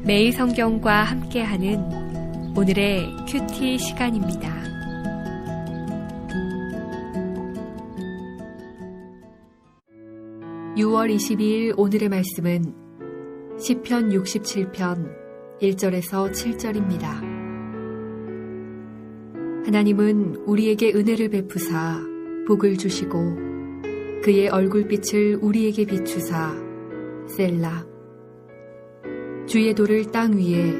매일 성경과 함께하는 오늘의 큐티 시간입니다. (6월 22일) 오늘의 말씀은 시편 67편 1절에서 7절입니다. 하나님은 우리에게 은혜를 베푸사 복을 주시고 그의 얼굴빛을 우리에게 비추사 셀라. 주의 도를 땅 위에,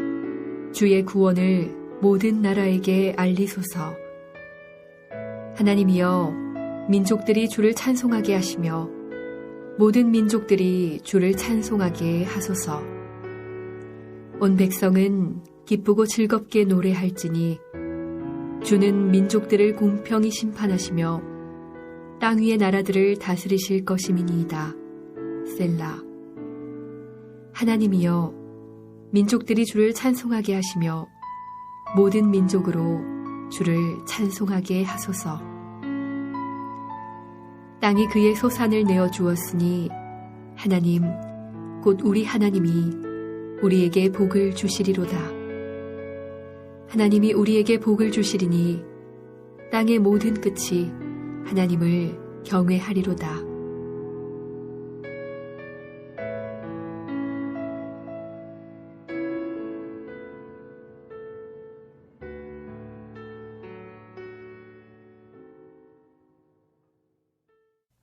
주의 구원을 모든 나라에게 알리소서. 하나님이여, 민족들이 주를 찬송하게 하시며 모든 민족들이 주를 찬송하게 하소서. 온 백성은 기쁘고 즐겁게 노래할지니 주는 민족들을 공평히 심판하시며 땅 위의 나라들을 다스리실 것임이니이다. 셀라. 하나님이여, 민족들이 주를 찬송하게 하시며 모든 민족으로 주를 찬송하게 하소서. 땅이 그의 소산을 내어 주었으니 하나님, 곧 우리 하나님이 우리에게 복을 주시리로다. 하나님이 우리에게 복을 주시리니 땅의 모든 끝이 하나님을 경외하리로다.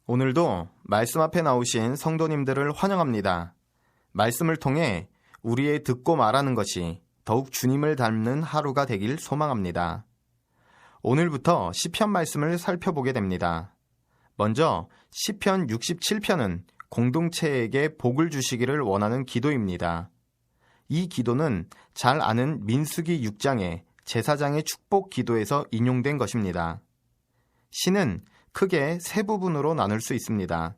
오늘도 말씀 앞에 나오신 성도님들을 환영합니다. 말씀을 통해 우리의 듣고 말하는 것이 더욱 주님을 닮는 하루가 되길 소망합니다. 오늘부터 시편 말씀을 살펴보게 됩니다. 먼저 시편 67편은 공동체에게 복을 주시기를 원하는 기도입니다. 이 기도는 잘 아는 민수기 6장의 제사장의 축복 기도에서 인용된 것입니다. 시는 크게 세 부분으로 나눌 수 있습니다.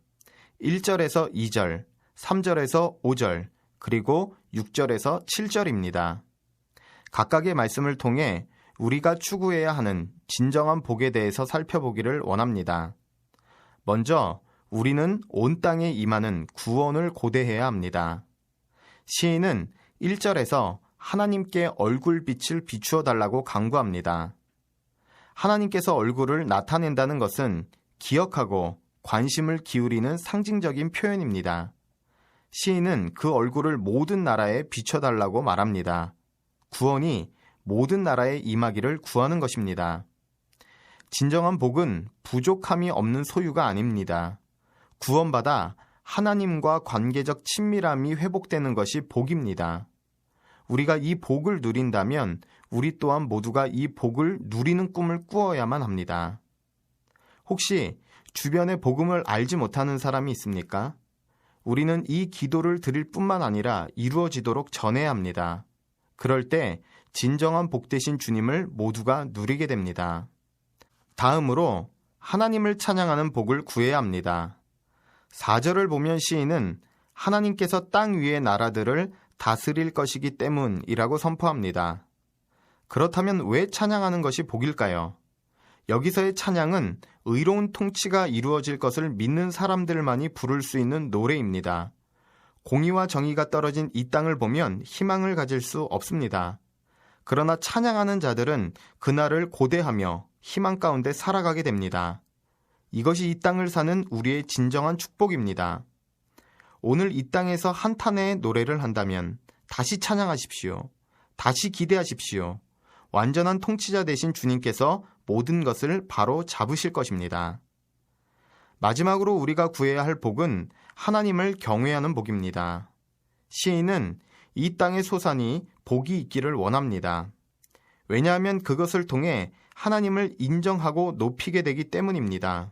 1절에서 2절, 3절에서 5절, 그리고 6절에서 7절입니다. 각각의 말씀을 통해 우리가 추구해야 하는 진정한 복에 대해서 살펴보기를 원합니다. 먼저 우리는 온 땅에 임하는 구원을 고대해야 합니다. 시인은 1절에서 하나님께 얼굴빛을 비추어 달라고 간구합니다. 하나님께서 얼굴을 나타낸다는 것은 기억하고 관심을 기울이는 상징적인 표현입니다. 시인은 그 얼굴을 모든 나라에 비춰달라고 말합니다. 구원이 모든 나라에 임하기를 구하는 것입니다. 진정한 복은 부족함이 없는 소유가 아닙니다. 구원받아 하나님과 관계적 친밀함이 회복되는 것이 복입니다. 우리가 이 복을 누린다면 우리 또한 모두가 이 복을 누리는 꿈을 꾸어야만 합니다. 혹시 주변에 복음을 알지 못하는 사람이 있습니까? 우리는 이 기도를 드릴 뿐만 아니라 이루어지도록 전해야 합니다. 그럴 때 진정한 복 되신 주님을 모두가 누리게 됩니다. 다음으로 하나님을 찬양하는 복을 구해야 합니다. 4절을 보면 시인은 하나님께서 땅 위의 나라들을 다스릴 것이기 때문이라고 선포합니다. 그렇다면 왜 찬양하는 것이 복일까요? 여기서의 찬양은 의로운 통치가 이루어질 것을 믿는 사람들만이 부를 수 있는 노래입니다. 공의와 정의가 떨어진 이 땅을 보면 희망을 가질 수 없습니다. 그러나 찬양하는 자들은 그날을 고대하며 희망 가운데 살아가게 됩니다. 이것이 이 땅을 사는 우리의 진정한 축복입니다. 오늘 이 땅에서 한탄의 노래를 한다면 다시 찬양하십시오. 다시 기대하십시오. 완전한 통치자 되신 주님께서 모든 것을 바로 잡으실 것입니다. 마지막으로 우리가 구해야 할 복은 하나님을 경외하는 복입니다. 시인은 이 땅의 소산이 복이 있기를 원합니다. 왜냐하면 그것을 통해 하나님을 인정하고 높이게 되기 때문입니다.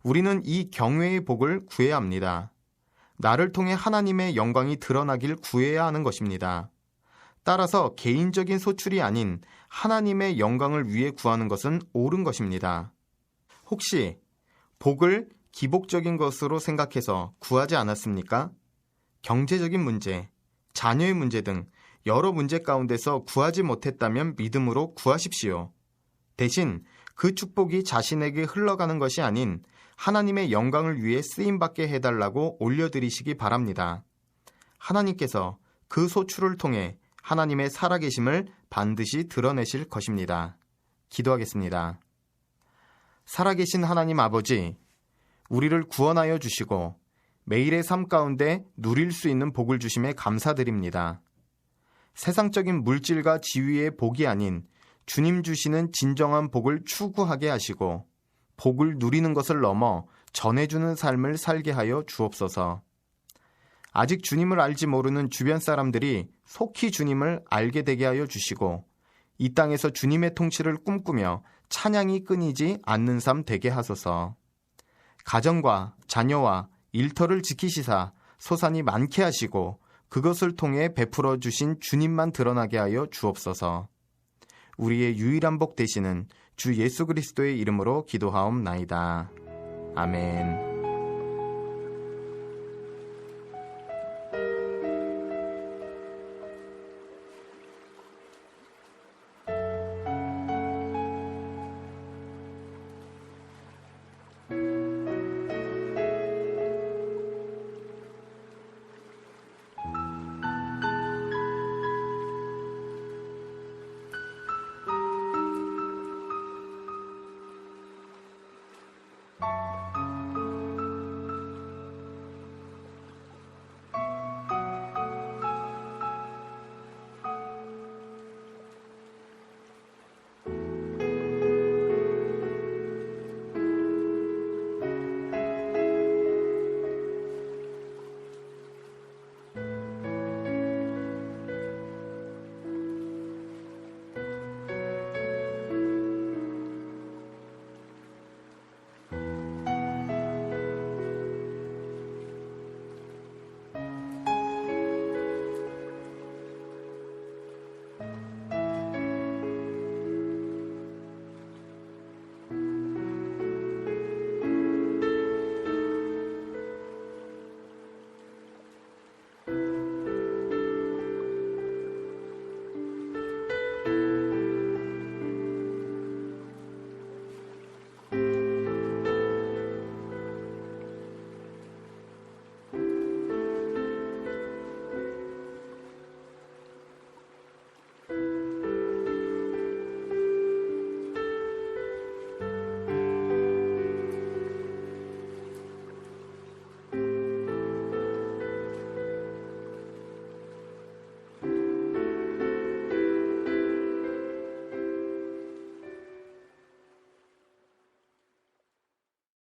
우리는 이 경외의 복을 구해야 합니다. 나를 통해 하나님의 영광이 드러나길 구해야 하는 것입니다. 따라서 개인적인 소출이 아닌 하나님의 영광을 위해 구하는 것은 옳은 것입니다. 혹시 복을 기복적인 것으로 생각해서 구하지 않았습니까? 경제적인 문제, 자녀의 문제 등 여러 문제 가운데서 구하지 못했다면 믿음으로 구하십시오. 대신 그 축복이 자신에게 흘러가는 것이 아닌 하나님의 영광을 위해 쓰임받게 해달라고 올려드리시기 바랍니다. 하나님께서 그 소출을 통해 하나님의 살아계심을 반드시 드러내실 것입니다. 기도하겠습니다. 살아계신 하나님 아버지, 우리를 구원하여 주시고 매일의 삶 가운데 누릴 수 있는 복을 주심에 감사드립니다. 세상적인 물질과 지위의 복이 아닌 주님 주시는 진정한 복을 추구하게 하시고 복을 누리는 것을 넘어 전해주는 삶을 살게 하여 주옵소서. 아직 주님을 알지 모르는 주변 사람들이 속히 주님을 알게 되게 하여 주시고 이 땅에서 주님의 통치를 꿈꾸며 찬양이 끊이지 않는 삶 되게 하소서. 가정과 자녀와 일터를 지키시사 소산이 많게 하시고 그것을 통해 베풀어 주신 주님만 드러나게 하여 주옵소서. 우리의 유일한 복 되시는 주 예수 그리스도의 이름으로 기도하옵나이다. 아멘.